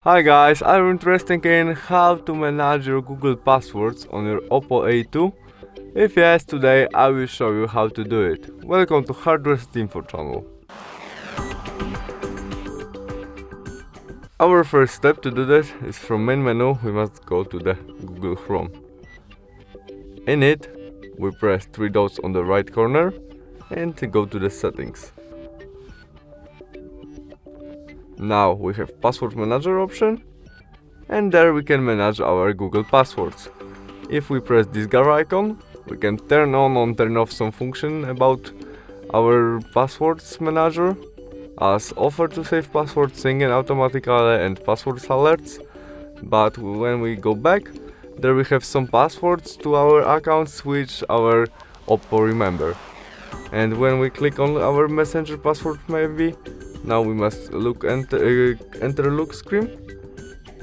Hi guys, I'm interested in how to manage your Google passwords on your OPPO A2. If yes, today I will show you how to do it. Welcome to Hardware Info channel. Our first step to do that is from main menu we must go to the Google Chrome. In it, we press 3 dots on the right corner and go to the settings. Now we have password manager option, and there we can manage our Google passwords. If we press this gear icon, we can turn on or turn off some function about our passwords manager, as offer to save passwords singing automatically and passwords alerts. But when we go back, there we have some passwords to our accounts which our OPPO remember. And when we click on our messenger password maybe, now we must enter look screen.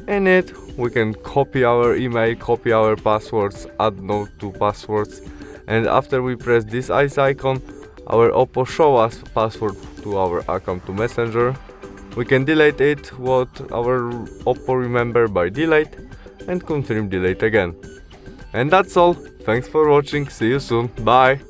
In it, we can copy our email, copy our passwords, add note to passwords, and after we press this eyes icon, our OPPO show us password to our account to Messenger. We can delete it what our OPPO remember by delete and confirm delete again. And that's all. Thanks for watching. See you soon. Bye.